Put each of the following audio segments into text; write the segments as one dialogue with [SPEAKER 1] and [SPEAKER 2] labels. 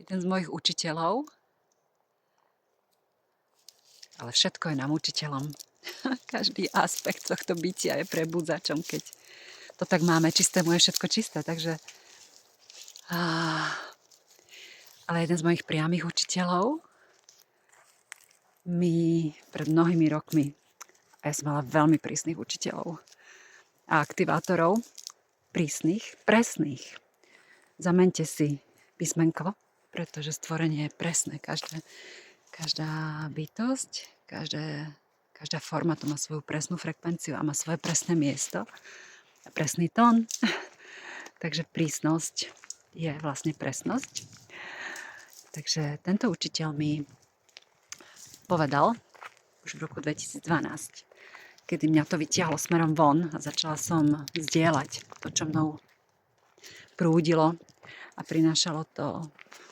[SPEAKER 1] Jeden z mojich učiteľov, ale všetko je nám učiteľom. Každý aspekt tohto bytia je prebudzačom, keď to tak máme, čistému je všetko čisté, takže... Ale jeden z mojich priamych učiteľov mi pred mnohými rokmi, a ja som mala veľmi prísnych učiteľov a aktivátorov, prísnych, presných. Zameňte si písmenko, pretože stvorenie je presné. Každá bytosť, každá forma to má svoju presnú frekvenciu a má svoje presné miesto a presný tón. Takže prísnosť je vlastne presnosť. Takže tento učiteľ mi povedal už v roku 2012, kedy mňa to vytiahlo smerom von a začala som zdieľať to, čo mnou prúdilo a prinášalo to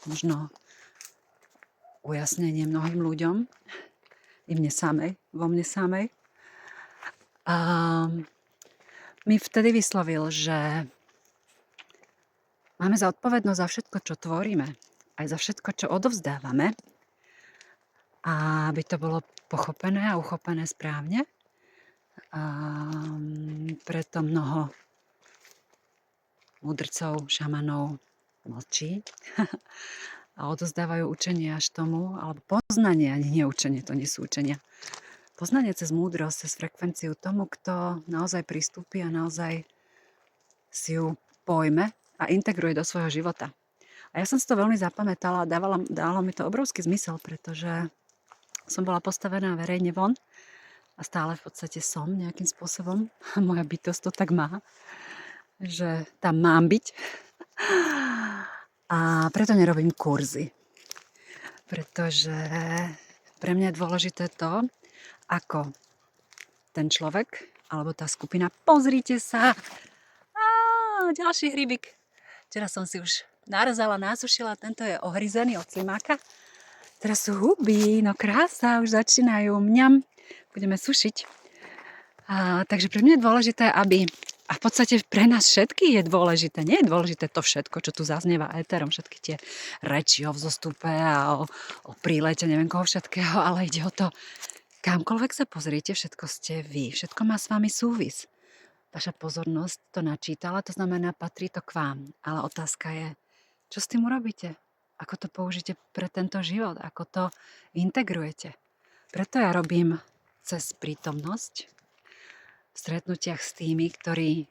[SPEAKER 1] možno ujasnenie mnohým ľuďom, i mne samej, vo mne samej. A mi vtedy vyslovil, že máme zodpovednosť za všetko, čo tvoríme, aj za všetko, čo odovzdávame, a aby to bolo pochopené a uchopené správne. A preto mnoho mudrcov, šamanov mlčí a odozdávajú učenie až tomu, alebo poznanie, ani nie učenie, to nie sú učenia. Poznanie cez múdrosť, cez frekvenciu tomu, kto naozaj pristúpi a naozaj si ju pojme a integruje do svojho života. A ja som si to veľmi zapamätala a dalo mi to obrovský zmysel, pretože som bola postavená verejne von a stále v podstate som nejakým spôsobom. Moja bytosť to tak má, že tam mám byť. A preto nerobím kurzy. Pretože pre mňa je dôležité to, ako ten človek alebo tá skupina, pozrite sa, ďalší hrybík. Včera som si už narezala, nasušila, tento je ohryzený od slimáka. Teraz sú huby, no krása, už začínajú, mňam, budeme sušiť. Takže pre mňa je dôležité, aby, a v podstate pre nás všetkých je dôležité, nie je dôležité to všetko, čo tu zaznieva éterom, všetky tie reči o vzostupe a o prílete, neviem koho všetkého, ale ide o to, kamkoľvek sa pozriete, všetko ste vy, všetko má s vami súvis. Vaša pozornosť to načítala, to znamená, patrí to k vám. Ale otázka je, čo s tým urobíte? Ako to použijete pre tento život? Ako to integrujete? Preto ja robím cez prítomnosť v stretnutiach s tými, ktorí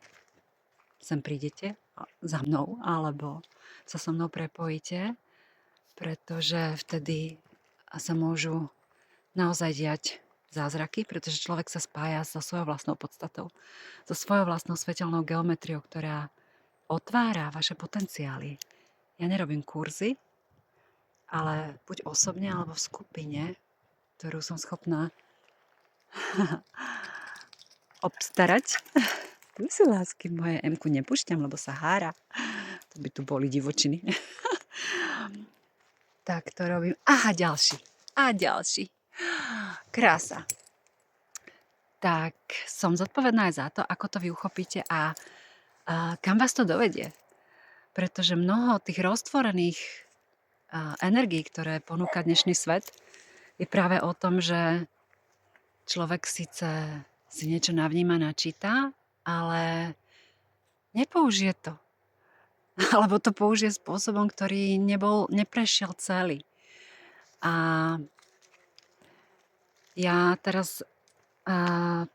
[SPEAKER 1] sem prídete za mnou alebo sa so mnou prepojíte, pretože vtedy sa môžu naozaj diať zázraky, pretože človek sa spája so svojou vlastnou podstatou, so svojou vlastnou svetelnou geometriou, ktorá otvára vaše potenciály. Ja nerobím kurzy, ale buď osobne, alebo v skupine, ktorú som schopná obstarať. Tu sú lásky moje, M-ku nepúšťam, lebo sa hára. To by tu boli divočiny. Tak to robím. Aha, ďalší. A ďalší. Krása. Tak som zodpovedná aj za to, ako to vy uchopíte a kam vás to dovedie. Pretože mnoho tých roztvorených energií, ktoré ponúka dnešný svet, je práve o tom, že človek síce si niečo navníma, načíta, ale nepoužije to. Alebo to použije spôsobom, ktorý neprešiel celý. A ja teraz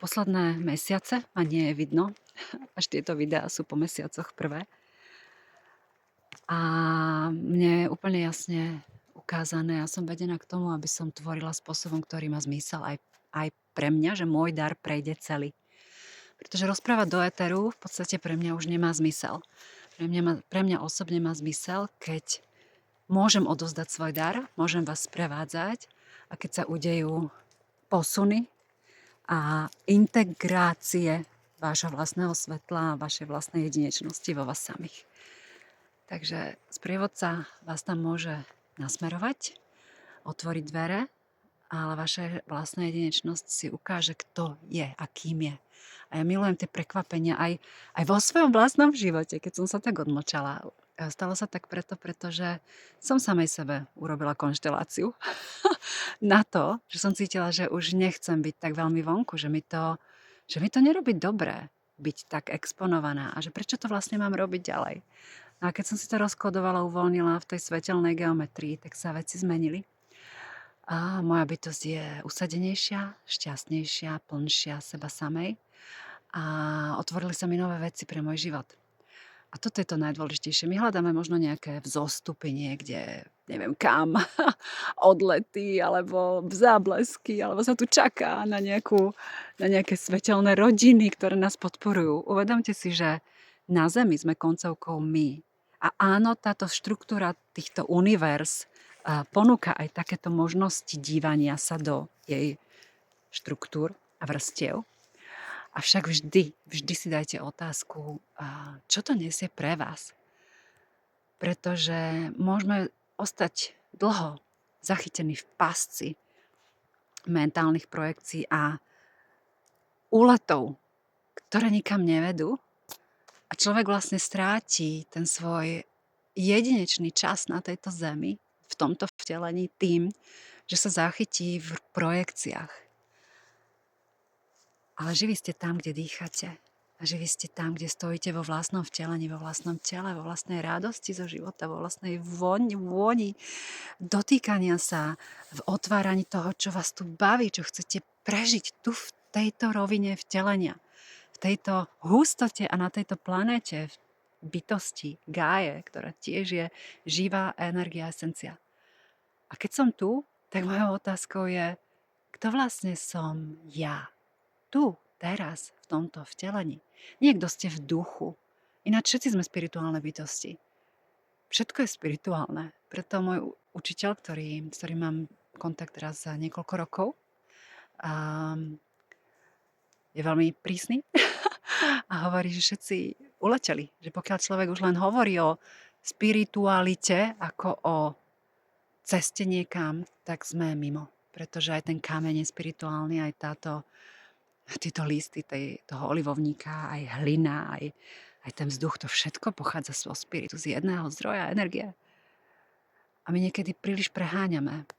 [SPEAKER 1] posledné mesiace, a nie je vidno, až tieto videá sú po mesiacoch prvé, a mne je úplne jasne ukázané a som vedená k tomu, aby som tvorila spôsobom, ktorý má zmysel aj pre mňa, že môj dar prejde celý. Pretože rozprávať do éteru v podstate pre mňa už nemá zmysel. Pre mňa osobne má zmysel, keď môžem odovzdať svoj dar, môžem vás sprevádzať a keď sa udejú posuny a integrácie vášho vlastného svetla a vašej vlastnej jedinečnosti vo vás samých. Takže sprievodca vás tam môže nasmerovať, otvoriť dvere ale vaša vlastná jedinečnosť si ukáže, kto je a kým je. A ja milujem tie prekvapenia aj vo svojom vlastnom živote, keď som sa tak odmlčala. Stalo sa tak pretože som samej sebe urobila konšteláciu na to, že som cítila, že už nechcem byť tak veľmi vonku, že mi to nerobí dobre byť tak exponovaná a že prečo to vlastne mám robiť ďalej. No a keď som si to rozkodovala, uvoľnila v tej svetelnej geometrii, tak sa veci zmenili. A moja bytosť je usadenejšia, šťastnejšia, plnšia seba samej a otvorili sa mi nové veci pre môj život. A toto je to najdôležitejšie. My hľadáme možno nejaké vzostupy niekde, neviem kam, odlety, alebo záblesky, alebo sa tu čaká na nejaké svetelné rodiny, ktoré nás podporujú. Uvedomte si, že na Zemi sme koncovkou my. A áno, táto štruktúra týchto univerz ponúka aj takéto možnosti dívania sa do jej štruktúr a vrstiev. Avšak vždy si dajte otázku, čo to nesie pre vás. Pretože môžeme ostať dlho zachytení v pasci mentálnych projekcií a úletov, ktoré nikam nevedú. A človek vlastne stráti ten svoj jedinečný čas na tejto zemi, v tomto vtelení tým, že sa zachytí v projekciách. Ale živí ste tam, kde dýchate. A živí ste tam, kde stojíte vo vlastnom vtelení, vo vlastnom tele, vo vlastnej radosti zo života, vo vlastnej vôni, dotýkania sa, v otváraní toho, čo vás tu baví, čo chcete prežiť tu v tejto rovine vtelenia, v tejto hustote a na tejto planéte, v bytosti, Gáje, ktorá tiež je živá energia, esencia. A keď som tu, tak mojou otázkou je, kto vlastne som ja? Tu, teraz, v tomto vtelení. Niekto ste v duchu. Ináč všetci sme spirituálne bytosti. Všetko je spirituálne. Preto môj učiteľ, s ktorým mám kontakt teraz za niekoľko rokov, je veľmi prísny a hovorí, že všetci uleteli. Že pokiaľ človek už len hovorí o spiritualite ako o ceste niekam, tak sme mimo. Pretože aj ten kameň je spirituálny, aj tieto listy toho olivovníka, aj hlina, aj ten vzduch, to všetko pochádza zo spiritu, z jedného zdroja energie. A my niekedy príliš preháňame,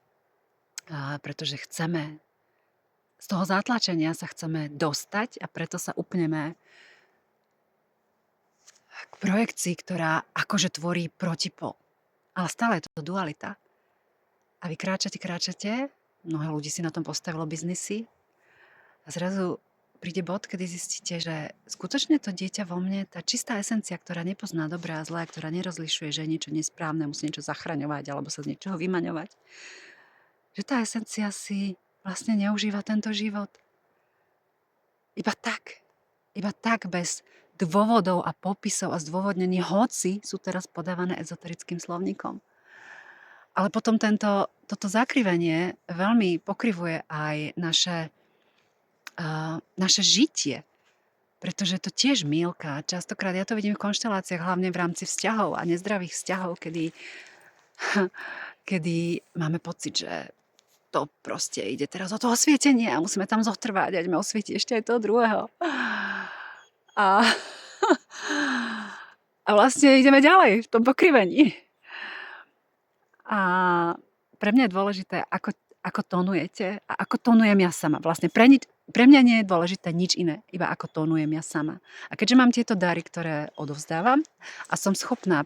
[SPEAKER 1] pretože chceme, z toho zatlačenia sa chceme dostať a preto sa upneme k projekcii, ktorá akože tvorí protipol. Ale stále je to dualita. A vy kráčate, mnoho ľudí si na tom postavilo biznisy, a zrazu príde bod, kedy zistíte, že skutočne to dieťa vo mne, tá čistá esencia, ktorá nepozná dobré a zlé, ktorá nerozlišuje, že je niečo nesprávne, musí niečo zachraňovať alebo sa z niečoho vymaňovať, že tá esencia si vlastne neužíva tento život. Iba tak bez dôvodov a popisov a zdôvodnení, hoci sú teraz podávané ezoterickým slovníkom. Ale potom toto zakrivenie veľmi pokrivuje aj naše žitie, pretože to tiež mýlka. Častokrát ja to vidím v konšteláciách, hlavne v rámci vzťahov a nezdravých vzťahov, kedy máme pocit, že to proste ide teraz o to osvietenie a musíme tam zotrvať, ať ma osvieti ešte aj toho druhého. A vlastne ideme ďalej v tom pokrivení. A pre mňa je dôležité, ako tónujete a ako tónujem ja sama. Vlastne pre mňa nie je dôležité nič iné, iba ako tónujem ja sama. A keďže mám tieto dary, ktoré odovzdávam a som schopná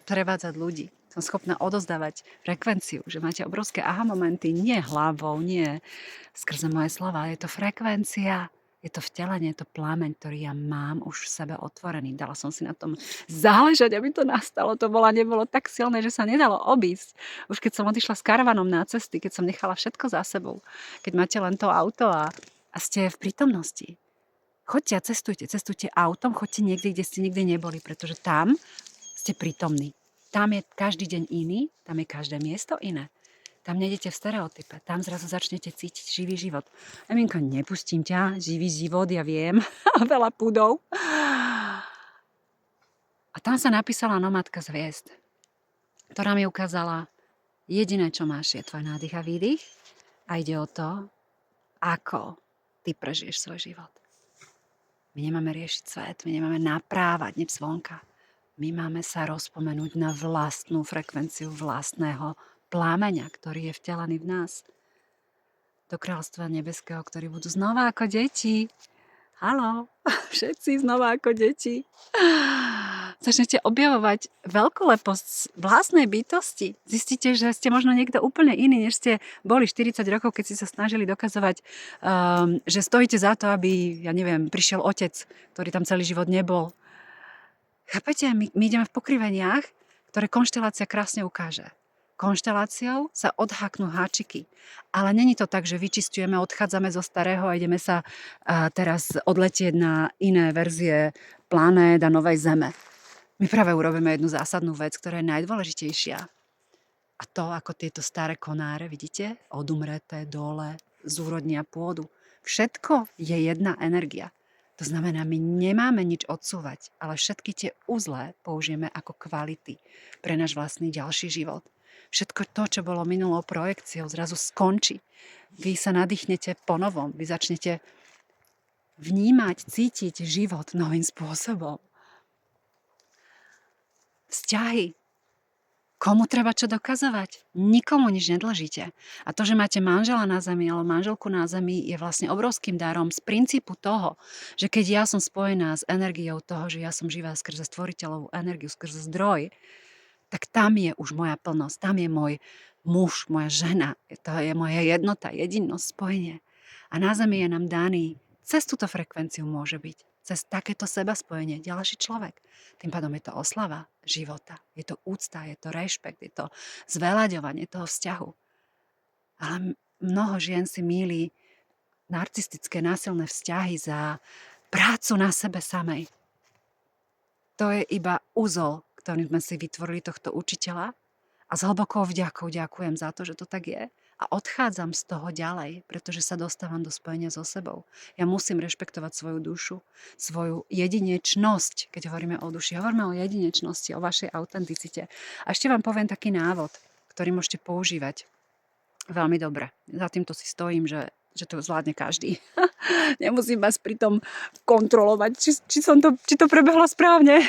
[SPEAKER 1] prevádzať ľudí, som schopná odovzdávať frekvenciu, že máte obrovské aha momenty, nie hlavou, nie skrze moje slova, je to frekvencia, je to vtelenie, je to plámeň, ktorý ja mám už v sebe otvorený. Dala som si na tom záležať, aby to nastalo. To nebolo tak silné, že sa nedalo obísť. Už keď som odišla s karavanom na cesty, keď som nechala všetko za sebou, keď máte len to auto a ste v prítomnosti. Choďte a cestujte autom, choďte niekde, kde ste nikdy neboli, pretože tam ste prítomní. Tam je každý deň iný, tam je každé miesto iné. Tam nejdete v stereotype, tam zrazu začnete cítiť živý život. Eminko, nepustím ťa, živý život, ja viem, veľa púdov. A tam sa napísala nomádka z hviezd, ktorá mi ukázala, jediné, čo máš, je tvoj nádych a výdych, A ide o to, ako ty prežiješ svoj život. My nemáme riešiť svet, my nemáme naprávať nič zvonka. My máme sa rozpomenúť na vlastnú frekvenciu vlastného plámeňa, ktorý je vtelený v nás. Do kráľstva nebeského, ktorí budú znova ako deti. Haló, všetci znova ako deti. Začnete objavovať veľkoleposť vlastnej bytosti. Zistíte, že ste možno niekto úplne iný, než ste boli 40 rokov, keď ste sa snažili dokazovať, že stojíte za to, aby, ja neviem, prišiel otec, ktorý tam celý život nebol. Chápete? My ideme v pokriveniach, ktoré konštelácia krásne ukáže. Konšteláciou sa odhaknú háčiky. Ale není to tak, že vyčisťujeme, odchádzame zo starého a ideme sa teraz odletieť na iné verzie planét a novej Zeme. My práve urobíme jednu zásadnú vec, ktorá je najdôležitejšia. A to, ako tieto staré konáre, vidíte, odumreté dole, zúrodnia pôdu. Všetko je jedna energia. To znamená, my nemáme nič odsúvať, ale všetky tie uzlé použijeme ako kvality pre náš vlastný ďalší život. Všetko to, čo bolo minulou projekciou, zrazu skončí. Vy sa nadýchnete ponovom, vy začnete vnímať, cítiť život novým spôsobom. Vzťahy. Komu treba čo dokazovať? Nikomu nič nedlžíte. A to, že máte manžela na zemi alebo manželku na zemi, je vlastne obrovským darom z princípu toho, že keď ja som spojená s energiou toho, že ja som živá skrze stvoriteľovú energiu, skrze zdroj, tak tam je už moja plnosť, tam je môj muž, moja žena, to je moja jednota, jedinnosť, spojenie. A na zemi je nám daný, cez túto frekvenciu môže byť, cez takéto seba spojenie, ďalší človek. Tým pádom je to oslava života, je to úcta, je to rešpekt, je to zveľaďovanie toho vzťahu. Ale mnoho žien si mýli narcistické, násilné vzťahy za prácu na sebe samej. To je iba úzol, ktorým sme si vytvorili tohto učiteľa a s hlbokou vďakou ďakujem za to, že to tak je a odchádzam z toho ďalej, pretože sa dostávam do spojenia so sebou. Ja musím rešpektovať svoju dušu, svoju jedinečnosť. Keď hovoríme o duši, hovoríme o jedinečnosti, o vašej autenticite. A ešte vám poviem taký návod, ktorý môžete používať veľmi dobre. Za týmto si stojím, že to zvládne každý. Nemusím vás pritom kontrolovať, či to prebehlo správne.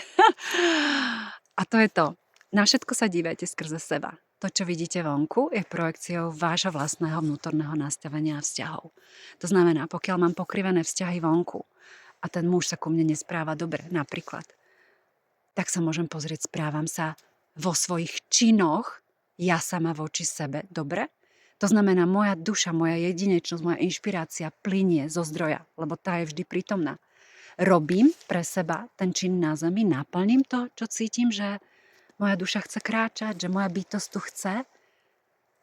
[SPEAKER 1] A to je to. Na všetko sa dívajte skrze seba. To, čo vidíte vonku, je projekciou vášho vlastného vnútorného nastavenia vzťahov. To znamená, pokiaľ mám pokrivené vzťahy vonku a ten muž sa ku mne nespráva dobre, napríklad, tak sa môžem pozrieť, správam sa vo svojich činoch ja sama voči sebe dobre. To znamená, moja duša, moja jedinečnosť, moja inšpirácia plynie zo zdroja, lebo tá je vždy prítomná. Robím pre seba ten čin na zemi, naplním to, čo cítim, že moja duša chce kráčať, že moja bytosť tu chce,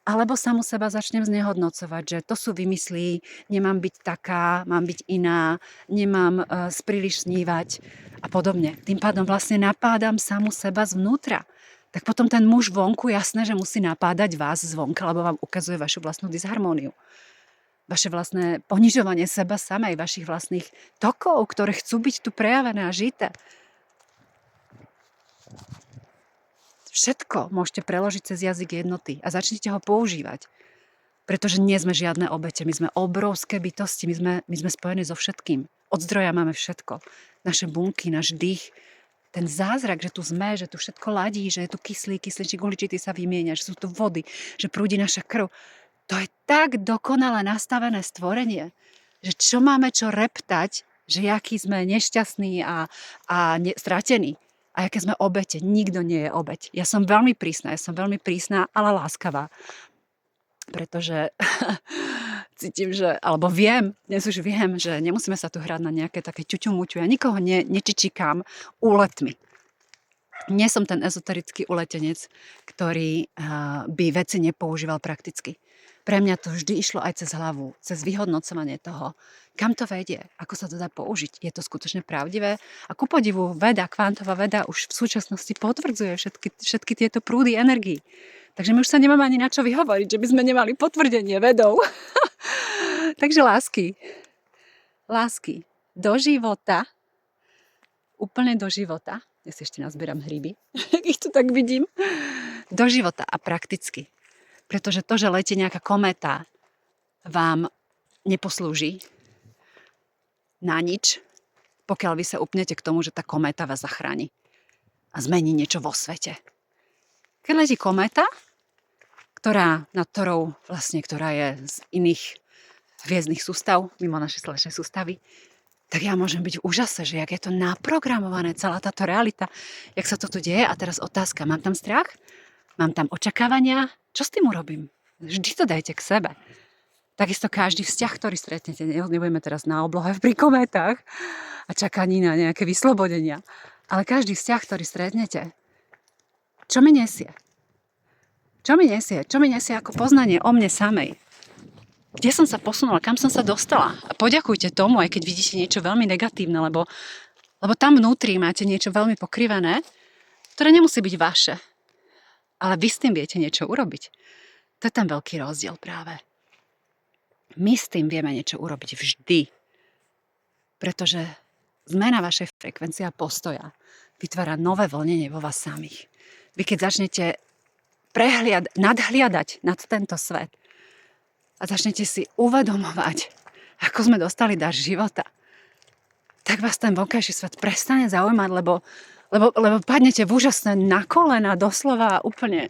[SPEAKER 1] alebo samu seba začnem znehodnocovať, že to sú vymyslí, nemám byť taká, mám byť iná, nemám príliš snívať a podobne. Tým pádom vlastne napádam samu seba zvnútra. Tak potom ten muž vonku, jasné, že musí napádať vás zvonka, lebo vám ukazuje vašu vlastnú disharmóniu. Vaše vlastné ponižovanie seba samej, vašich vlastných tokov, ktoré chcú byť tu prejavené a žité. Všetko môžete preložiť cez jazyk jednoty a začnite ho používať. Pretože nie sme žiadne obete, my sme obrovské bytosti, my sme spojení so všetkým. Od zdroja máme všetko. Naše bunky, náš dých, ten zázrak, že tu sme, že tu všetko ladí, že je tu kyslíčik uhličitý sa vymieňa, že sú tu vody, že prúdi naša krv. To je tak dokonale nastavené stvorenie, že čo máme čo reptať, že aký sme nešťastní a stratení. A aké sme obete. Nikto nie je obeť. Ja som veľmi prísna, ale láskavá. Pretože cítim, že, alebo viem, dnes už viem, že nemusíme sa tu hrať na nejaké také ťuťumuťu. Ja nikoho nečičikám úletmi. Nie som ten ezoterický uletenec, ktorý by veci nepoužíval prakticky. Pre mňa to vždy išlo aj cez hlavu, cez vyhodnocovanie toho, kam to vedie, ako sa to dá použiť. Je to skutočne pravdivé? A ku podivu kvantová veda už v súčasnosti potvrdzuje všetky tieto prúdy energií. Takže my už sa nemáme ani na čo vyhovoriť, že by sme nemali potvrdenie vedou. Takže lásky do života, úplne do života. Ja si ešte nazbieram hryby, ich tu tak vidím. Do života a prakticky. Pretože to, že letí nejaká kométa, vám neposlúži na nič, pokiaľ vy sa upnete k tomu, že tá kométa vás zachráni a zmení niečo vo svete. Keď letí kométa, ktorá je z iných hviezdnych sústav, mimo našej slnečnej sústavy, tak ja môžem byť v úžase, že jak je to naprogramované, celá táto realita, jak sa to tu deje. A teraz otázka, mám tam strach? Mám tam očakávania? Čo s tým urobím? Vždy to dajte k sebe. Takisto každý vzťah, ktorý stretnete, nebudeme teraz na oblohe pri kométach a čakaní na nejaké vyslobodenia, ale každý vzťah, ktorý stretnete, čo mi nesie? Čo mi nesie ako poznanie o mne samej? Kde som sa posunula, kam som sa dostala? A poďakujte tomu, aj keď vidíte niečo veľmi negatívne, lebo tam vnútri máte niečo veľmi pokrivené, ktoré nemusí byť vaše. Ale vy s tým viete niečo urobiť. To je ten veľký rozdiel práve. My s tým vieme niečo urobiť vždy. Pretože zmena vašej frekvencie a postoja vytvára nové vlnenie vo vás samých. Vy keď začnete nadhliadať nad tento svet, a začnete si uvedomovať, ako sme dostali dar života, tak vás ten vonkajší svet prestane zaujímať, lebo padnete v úžasné na kolena, doslova úplne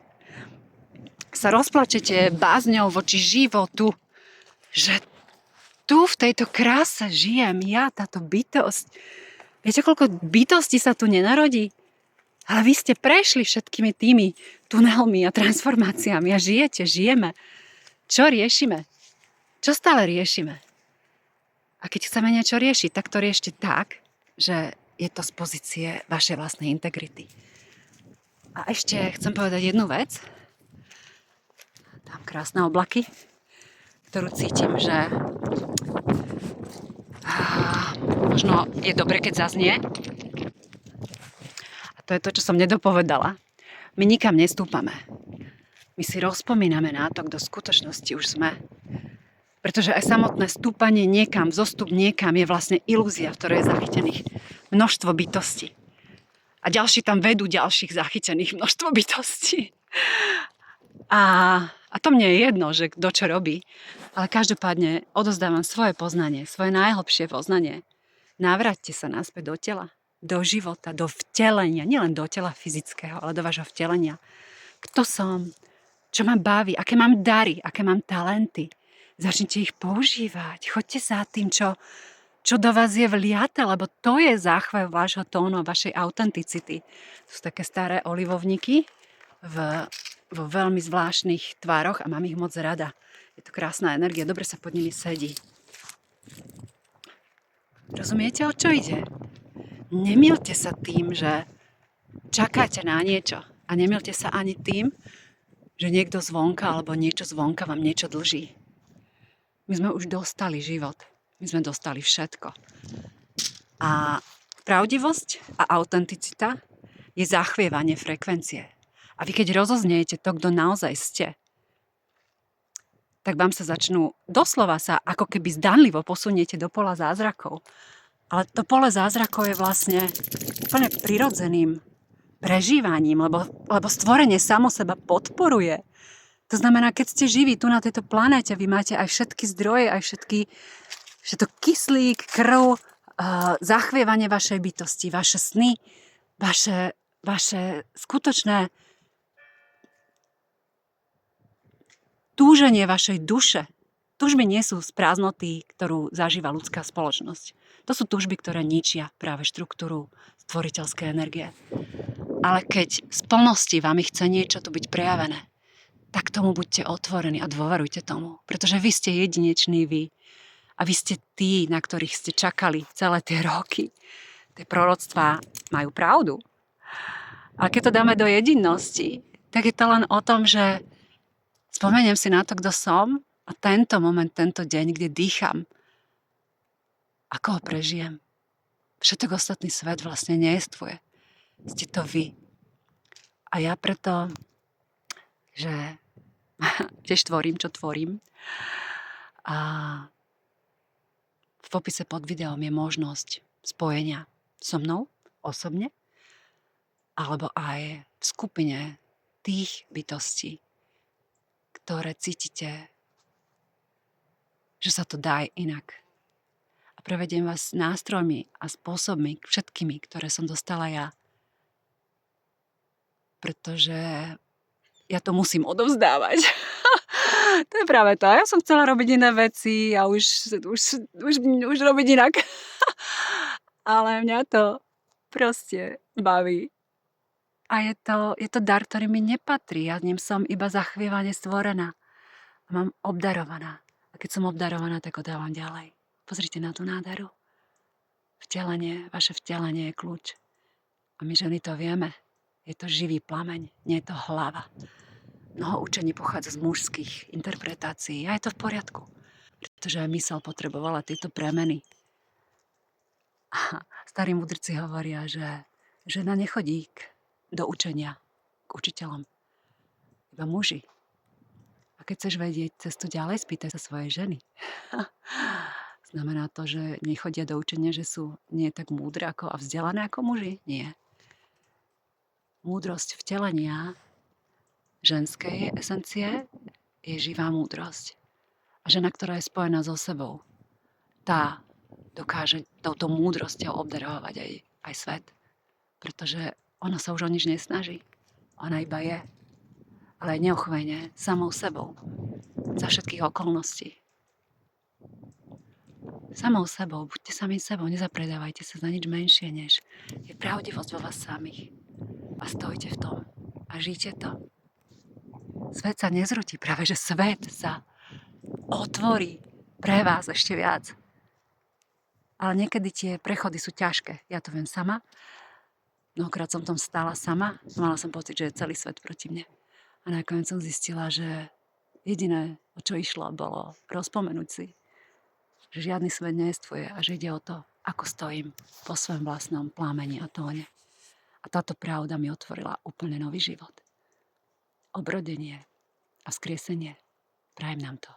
[SPEAKER 1] sa rozplačete bázňou voči životu, že tu v tejto kráse žijem ja, táto bytosť. Viete, koľko bytostí sa tu nenarodí? Ale vy ste prešli všetkými tými tunelmi a transformáciami a žijeme. Čo riešime? Čo stále riešime? A keď chceme niečo riešiť, tak to riešte tak, že je to z pozície vašej vlastnej integrity. A ešte chcem povedať jednu vec. Tam krásne oblaky, ktorú cítim, že možno je dobre, keď zaznie. A to je to, čo som nedopovedala. My nikam nestúpame. My si rozpomíname na to, kto v skutočnosti už sme. Pretože aj samotné stúpanie niekam, zostup niekam je vlastne ilúzia, v ktorej je zachytených množstvo bytostí. A ďalší tam vedú ďalších zachytených množstvo bytostí. A to mne je jedno, že kto čo robí. Ale každopádne odozdávam svoje poznanie, svoje najhlbšie poznanie. Návraťte sa naspäť do tela, do života, do vtelenia. Nielen do tela fyzického, ale do vášho vtelenia. Kto som? Čo ma baví, aké mám dary, aké mám talenty. Začnite ich používať. Choďte za tým, čo do vás je vliate, lebo to je záchvev vášho tónu, vašej autenticity. To sú také staré olivovníky vo veľmi zvláštnych tvároch a mám ich moc rada. Je to krásna energia, dobre sa pod nimi sedí. Rozumiete, o čo ide? Nemýlte sa tým, že čakáte na niečo. A nemýlte sa ani tým, že niekto zvonka alebo niečo zvonka vám niečo dlží. My sme už dostali život. My sme dostali všetko. A pravdivosť a autenticita je zachvievanie frekvencie. A vy keď rozozniete to, kto naozaj ste, tak vám sa doslova sa ako keby zdanlivo posuniete do pola zázrakov. Ale to pole zázrakov je vlastne úplne prirodzeným prežívaním, lebo stvorenie samo seba podporuje. To znamená, keď ste živí tu na tejto planéte, vy máte aj všetky zdroje, aj všetko kyslík, krv, zachvievanie vašej bytosti, vaše sny, vaše skutočné túženie vašej duše. Túžby nie sú z prázdnoty, ktorú zažíva ľudská spoločnosť. To sú túžby, ktoré ničia práve štruktúru stvoriteľskej energie. Ale keď z plnosti vám chce niečo tu byť prejavené, tak tomu buďte otvorení a dôverujte tomu. Pretože vy ste jedineční vy. A vy ste tí, na ktorých ste čakali celé tie roky. Tie proroctvá majú pravdu. Ale keď to dáme do jedinnosti, tak je to len o tom, že spomeniem si na to, kto som a tento moment, tento deň, kde dýcham, ako ho prežijem. Všetok ostatný svet vlastne nejestvuje. Ste to vy. A ja preto, že tiež tvorím, čo tvorím. A v popise pod videom je možnosť spojenia so mnou osobne, alebo aj v skupine tých bytostí, ktoré cítite že sa to dá aj inak. A prevediem vás nástrojmi a spôsobmi, všetkými, ktoré som dostala ja. Pretože ja to musím odovzdávať. To je práve to. Ja som chcela robiť iné veci a už robiť inak. Ale mňa to proste baví. A je to dar, ktorý mi nepatrí. Ja ním som iba zachvievane stvorená. A mám obdarovaná. A keď som obdarovaná, tak ho dávam ďalej. Pozrite na tú nádheru. Vaše vtelenie je kľúč. A my ženy to vieme. Je to živý plameň, nie je to hlava. Mnoho učení pochádza z mužských interpretácií a je to v poriadku. Pretože aj mysel potrebovala tieto premeny. A starí mudrci hovoria, že žena nechodí do učenia k učiteľom. Iba muži. A keď chceš vedieť cestu ďalej, spýtaj sa svojej ženy. Znamená to, že nechodia do učenia, že sú nie tak múdre a vzdelané ako muži? Nie. Múdrosť vtelenia ženskej esencie je živá múdrosť. A žena, ktorá je spojená so sebou, tá dokáže touto múdrosťou obdarovať aj svet. Pretože ona sa už o nič nesnaží. Ona iba je. Ale aj neochvejne, samou sebou. Za všetkých okolností. Samou sebou, buďte sami sebou, nezapredávajte sa za nič menšie, než je pravdivosť vo vás samých. A stojte v tom. A žijte to. Svet sa nezrúti, práve že svet sa otvorí pre vás ešte viac. Ale niekedy tie prechody sú ťažké. Ja to viem sama. Mnohokrát som tom stála sama. Mala som pocit, že je celý svet proti mne. A nakoniec som zistila, že jediné, o čo išlo, bolo rozpomenúť si, že žiadny svet nejestvuje a že ide o to, ako stojím po svojom vlastnom plámeni a tóne. A táto pravda mi otvorila úplne nový život. Obrodenie a vzkriesenie. Prajem nám to.